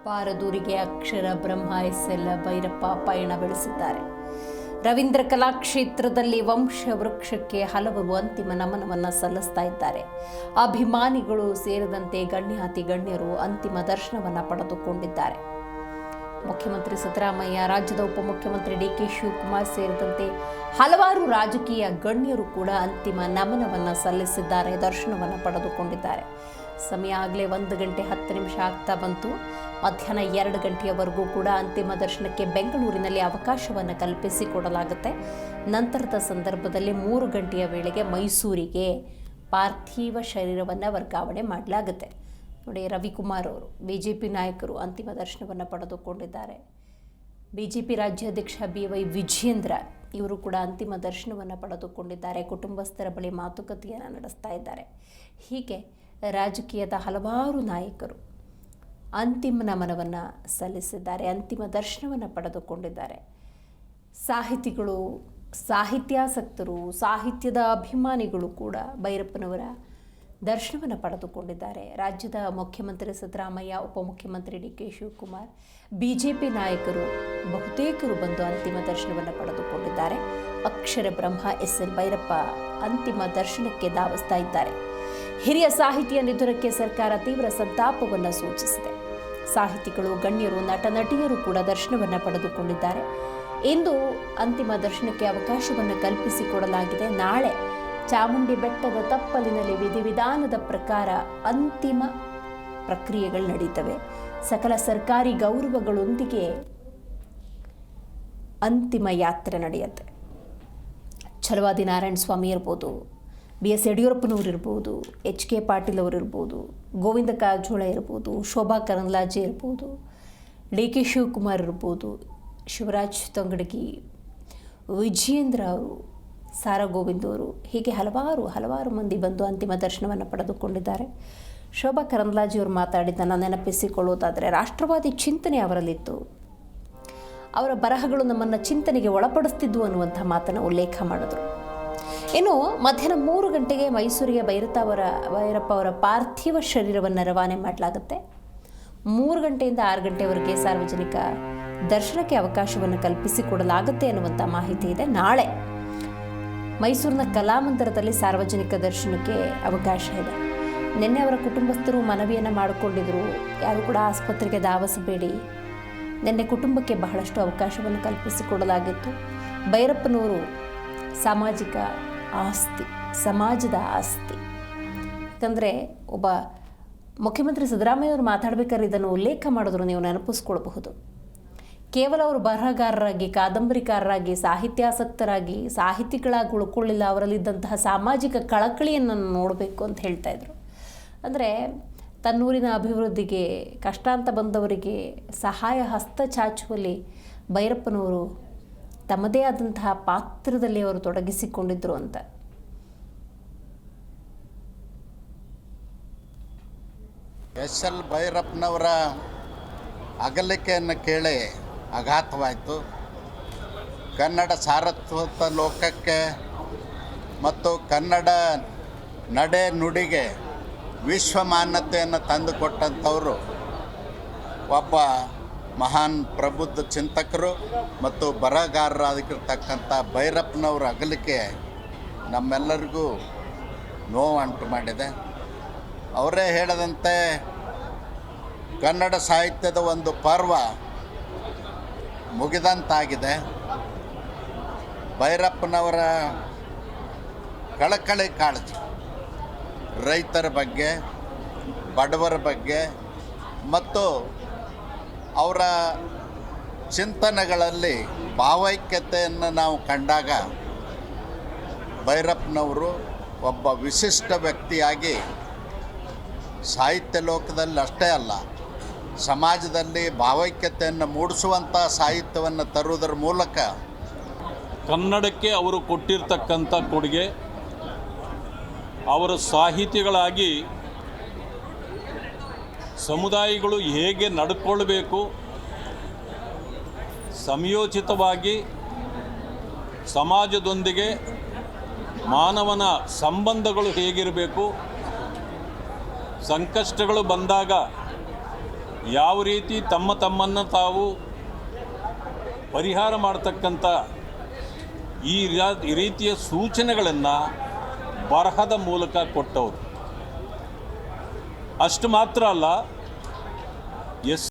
ಪಾರದೂರಿಗೆ ಅಕ್ಷರ ಬ್ರಹ್ಮ SL Bhyrappa ಪಯಣ ಬೆಳೆಸಿದ್ದಾರೆ. ರವೀಂದ್ರ ಕಲಾಕ್ಷೇತ್ರದಲ್ಲಿ ವಂಶ ವೃಕ್ಷಕ್ಕೆ ಹಲವರು ಅಂತಿಮ ನಮನವನ್ನು ಸಲ್ಲಿಸ್ತಾ ಇದ್ದಾರೆ. ಅಭಿಮಾನಿಗಳು ಸೇರಿದಂತೆ ಗಣ್ಯಾತಿ ಗಣ್ಯರು ಅಂತಿಮ ದರ್ಶನವನ್ನು ಪಡೆದುಕೊಂಡಿದ್ದಾರೆ. ಮುಖ್ಯಮಂತ್ರಿ ಸಿದ್ದರಾಮಯ್ಯ, ರಾಜ್ಯದ ಉಪಮುಖ್ಯಮಂತ್ರಿ ಡಿ.ಕೆ. ಶಿವಕುಮಾರ್ ಸೇರಿದಂತೆ ಹಲವಾರು ರಾಜಕೀಯ ಗಣ್ಯರು ಕೂಡ ಅಂತಿಮ ನಮನವನ್ನು ಸಲ್ಲಿಸಿದ್ದಾರೆ, ದರ್ಶನವನ್ನು ಪಡೆದುಕೊಂಡಿದ್ದಾರೆ. ಸಮಯ ಆಗಲೇ 1:10 ಆಗ್ತಾ ಬಂತು. ಮಧ್ಯಾಹ್ನ 2 ಗಂಟೆಯವರೆಗೂ ಕೂಡ ಅಂತಿಮ ದರ್ಶನಕ್ಕೆ ಬೆಂಗಳೂರಿನಲ್ಲಿ ಅವಕಾಶವನ್ನು ಕಲ್ಪಿಸಿಕೊಡಲಾಗುತ್ತೆ. ನಂತರದ ಸಂದರ್ಭದಲ್ಲಿ 3 ಗಂಟೆಯ ವೇಳೆಗೆ ಮೈಸೂರಿಗೆ ಪಾರ್ಥಿವ ಶರೀರವನ್ನು ವರ್ಗಾವಣೆ ಮಾಡಲಾಗುತ್ತೆ. ನೋಡಿ, ರವಿಕುಮಾರ್ ಅವರು ಬಿಜೆಪಿ ನಾಯಕರು ಅಂತಿಮ ದರ್ಶನವನ್ನು ಪಡೆದುಕೊಂಡಿದ್ದಾರೆ. ಬಿಜೆಪಿ ರಾಜ್ಯಾಧ್ಯಕ್ಷ BY ವಿಜಯೇಂದ್ರ ಇವರು ಕೂಡ ಅಂತಿಮ ದರ್ಶನವನ್ನು ಪಡೆದುಕೊಂಡಿದ್ದಾರೆ. ಕುಟುಂಬಸ್ಥರ ಬಳಿ ಮಾತುಕತೆಯನ್ನು ನಡೆಸ್ತಾ ಇದ್ದಾರೆ. ಹೀಗೆ ರಾಜಕೀಯದ ಹಲವಾರು ನಾಯಕರು ಅಂತಿಮ ನಮನವನ್ನು ಸಲ್ಲಿಸಿದ್ದಾರೆ, ಅಂತಿಮ ದರ್ಶನವನ್ನು ಪಡೆದುಕೊಂಡಿದ್ದಾರೆ. ಸಾಹಿತಿಗಳು, ಸಾಹಿತ್ಯಾಸಕ್ತರು, ಸಾಹಿತ್ಯದ ಅಭಿಮಾನಿಗಳು ಕೂಡ ಭೈರಪ್ಪನವರ ದರ್ಶನವನ್ನು ಪಡೆದುಕೊಂಡಿದ್ದಾರೆ. ರಾಜ್ಯದ ಮುಖ್ಯಮಂತ್ರಿ ಸಿದ್ದರಾಮಯ್ಯ, ಉಪಮುಖ್ಯಮಂತ್ರಿ ಡಿ.ಕೆ. ಶಿವಕುಮಾರ್, ಬಿಜೆಪಿ ನಾಯಕರು ಬಹುತೇಕರು ಬಂದು ಅಂತಿಮ ದರ್ಶನವನ್ನು ಪಡೆದುಕೊಂಡಿದ್ದಾರೆ. ಅಕ್ಷರ ಬ್ರಹ್ಮ ಎಸ್ಎಲ್ ಭೈರಪ್ಪ ಅಂತಿಮ ದರ್ಶನಕ್ಕೆ ಧಾವಿಸ್ತಾ ಇದ್ದಾರೆ. ಹಿರಿಯ ಸಾಹಿತಿಯ ನಿಧನಕ್ಕೆ ಸರ್ಕಾರ ತೀವ್ರ ಸಂತಾಪವನ್ನು ಸೂಚಿಸಿದೆ. ಸಾಹಿತಿಗಳು, ಗಣ್ಯರು, ನಟ ನಟಿಯರು ಕೂಡ ದರ್ಶನವನ್ನು ಪಡೆದುಕೊಂಡಿದ್ದಾರೆ. ಇಂದು ಅಂತಿಮ ದರ್ಶನಕ್ಕೆ ಅವಕಾಶವನ್ನು ಕಲ್ಪಿಸಿಕೊಡಲಾಗಿದೆ. ನಾಳೆ ಚಾಮುಂಡಿ ಬೆಟ್ಟದ ತಪ್ಪಲಿನಲ್ಲಿ ವಿಧಿವಿಧಾನದ ಪ್ರಕಾರ ಅಂತಿಮ ಪ್ರಕ್ರಿಯೆಗಳು ನಡೀತವೆ. ಸಕಲ ಸರ್ಕಾರಿ ಗೌರವಗಳೊಂದಿಗೆ ಅಂತಿಮ ಯಾತ್ರೆ ನಡೆಯುತ್ತೆ. ಛಲವಾದಿ ನಾರಾಯಣ ಸ್ವಾಮಿ ಇರ್ಬೋದು, BS ಯಡಿಯೂರಪ್ಪನವರು ಇರ್ಬೋದು, HK ಪಾಟೀಲ್ ಅವರು ಇರ್ಬೋದು, ಗೋವಿಂದ ಕಾರಜೋಳ ಇರ್ಬೋದು, ಶೋಭಾ ಕರಂದ್ಲಾಜೆ ಇರ್ಬೋದು, D.K. ಶಿವಕುಮಾರ್ ಇರ್ಬೋದು, ಶಿವರಾಜ್ ತಂಗಡಗಿ, ವಿಜಯೇಂದ್ರ ಅವರು, ಸಾರಾ ಗೋವಿಂದ್ ಅವರು, ಹೀಗೆ ಹಲವಾರು ಮಂದಿ ಬಂದು ಅಂತಿಮ ದರ್ಶನವನ್ನು ಪಡೆದುಕೊಂಡಿದ್ದಾರೆ. ಶೋಭಾ ಕರಂದ್ಲಾಜೆಯವರು ಮಾತಾಡಿದ್ದನ್ನು ನೆನಪಿಸಿಕೊಳ್ಳುವುದಾದರೆ, ರಾಷ್ಟ್ರವಾದಿ ಚಿಂತನೆ ಅವರಲ್ಲಿತ್ತು. ಅವರ ಬರಹಗಳು ನಮ್ಮನ್ನು ಚಿಂತನೆಗೆ ಒಳಪಡಿಸ್ತಿದ್ವು ಅನ್ನುವಂಥ ಮಾತನ್ನು ಉಲ್ಲೇಖ ಮಾಡಿದ್ರು. ಇನ್ನು ಮಧ್ಯಾಹ್ನ 3 ಗಂಟೆಗೆ ಮೈಸೂರಿಗೆ ಭೈರಪ್ಪ ಅವರ ಪಾರ್ಥಿವ ಶರೀರವನ್ನು ರವಾನೆ ಮಾಡಲಾಗುತ್ತೆ. 3 ಗಂಟೆಯಿಂದ 6 ಗಂಟೆವರೆಗೆ ಸಾರ್ವಜನಿಕ ದರ್ಶನಕ್ಕೆ ಅವಕಾಶವನ್ನು ಕಲ್ಪಿಸಿಕೊಡಲಾಗುತ್ತೆ ಅನ್ನುವಂಥ ಮಾಹಿತಿ ಇದೆ. ನಾಳೆ ಮೈಸೂರಿನ ಕಲಾಮಂದಿರದಲ್ಲಿ ಸಾರ್ವಜನಿಕ ದರ್ಶನಕ್ಕೆ ಅವಕಾಶ ಇದೆ. ನಿನ್ನೆ ಅವರ ಕುಟುಂಬಸ್ಥರು ಮನವಿಯನ್ನು ಮಾಡಿಕೊಂಡಿದ್ರು, ಯಾರು ಕೂಡ ಆಸ್ಪತ್ರೆಗೆ ಧಾವಿಸಬೇಡಿ. ನಿನ್ನೆ ಕುಟುಂಬಕ್ಕೆ ಬಹಳಷ್ಟು ಅವಕಾಶವನ್ನು ಕಲ್ಪಿಸಿಕೊಡಲಾಗಿತ್ತು. ಭೈರಪ್ಪನವರು ಸಾಮಾಜಿಕ ಆಸ್ತಿ, ಸಮಾಜದ ಆಸ್ತಿ. ಯಾಕಂದರೆ ಒಬ್ಬ ಮುಖ್ಯಮಂತ್ರಿ ಸಿದ್ದರಾಮಯ್ಯ ಅವರು ಮಾತಾಡಬೇಕಾದ್ರೆ ಇದನ್ನು ಉಲ್ಲೇಖ ಮಾಡಿದ್ರು, ನೀವು ನೆನಪಿಸ್ಕೊಳ್ಬಹುದು. ಕೇವಲ ಅವರು ಬರಹಗಾರರಾಗಿ, ಕಾದಂಬರಿಕಾರರಾಗಿ, ಸಾಹಿತ್ಯಾಸಕ್ತರಾಗಿ, ಸಾಹಿತಿಗಳಾಗಿ ಉಳ್ಕೊಳ್ಳಿಲ್ಲ. ಅವರಲ್ಲಿದ್ದಂತಹ ಸಾಮಾಜಿಕ ಕಳಕಳಿಯನ್ನು ನೋಡಬೇಕು ಅಂತ ಹೇಳ್ತಾ ಇದ್ರು. ಅಂದರೆ ತನ್ನೂರಿನ ಅಭಿವೃದ್ಧಿಗೆ, ಕಷ್ಟ ಅಂತ ಬಂದವರಿಗೆ ಸಹಾಯ ಹಸ್ತ ಚಾಚುವಲ್ಲಿ ಭೈರಪ್ಪನವರು ತಮ್ಮದೇ ಆದಂತಹ ಪಾತ್ರದಲ್ಲಿ ಅವರು ತೊಡಗಿಸಿಕೊಂಡಿದ್ರು ಅಂತ. ಎಸ್ಎಲ್ ಭೈರಪ್ಪನವರ ಅಗಲಿಕೆಯನ್ನು ಕೇಳಿ ಆಘಾತವಾಯಿತು. ಕನ್ನಡ ಸಾರಸ್ವತ ಲೋಕಕ್ಕೆ ಮತ್ತು ಕನ್ನಡ ನಡೆ ನುಡಿಗೆ ವಿಶ್ವಮಾನ್ಯತೆಯನ್ನು ತಂದುಕೊಟ್ಟಂಥವರು ಒಬ್ಬ ಮಹಾನ್ ಪ್ರಬುದ್ಧ ಚಿಂತಕರು ಮತ್ತು ಬರಹಗಾರರಾಗಿರ್ತಕ್ಕಂಥ ಭೈರಪ್ಪನವರ ಅಗಲಿಕೆ ನಮ್ಮೆಲ್ಲರಿಗೂ ನೋವುಂಟು ಮಾಡಿದೆ. ಅವರೇ ಹೇಳಿದಂತೆ ಕನ್ನಡ ಸಾಹಿತ್ಯದ ಒಂದು ಪರ್ವ ಮುಗಿದಂತಾಗಿದೆ. ಭೈರಪ್ಪನವರ ಕಳಕಳಿ ಕಾಳಜಿ ರೈತರ ಬಗ್ಗೆ, ಬಡವರ ಬಗ್ಗೆ ಮತ್ತು ಅವರ ಚಿಂತನೆಗಳಲ್ಲಿ ಭಾವೈಕ್ಯತೆಯನ್ನು ನಾವು ಕಂಡಾಗ ಭೈರಪ್ಪನವರು ಒಬ್ಬ ವಿಶಿಷ್ಟ ವ್ಯಕ್ತಿಯಾಗಿ ಸಾಹಿತ್ಯ ಲೋಕದಲ್ಲಿ ಅಷ್ಟೇ ಅಲ್ಲ, ಸಮಾಜದಲ್ಲಿ ಭಾವೈಕ್ಯತೆಯನ್ನು ಮೂಡಿಸುವಂಥ ಸಾಹಿತ್ಯವನ್ನು ತರುವುದರ ಮೂಲಕ ಕನ್ನಡಕ್ಕೆ ಅವರು ಕೊಟ್ಟಿರ್ತಕ್ಕಂಥ ಕೊಡುಗೆ, ಅವರ ಸಾಹಿತಿಗಳಾಗಿ ಸಮುದಾಯಗಳು ಹೇಗೆ ನಡ್ಕೊಳ್ಬೇಕು, ಸಮಯೋಚಿತವಾಗಿ ಸಮಾಜದೊಂದಿಗೆ ಮಾನವನ ಸಂಬಂಧಗಳು ಹೇಗಿರಬೇಕು, ಸಂಕಷ್ಟಗಳು ಬಂದಾಗ ಯಾವ ರೀತಿ ತಮ್ಮನ್ನು ತಾವು ಪರಿಹಾರ ಮಾಡ್ತಕ್ಕಂಥ ಈ ರೀತಿಯ ಸೂಚನೆಗಳನ್ನು ಬರಹದ ಮೂಲಕ ಕೊಟ್ಟವರು. ಅಷ್ಟು ಮಾತ್ರ ಅಲ್ಲ,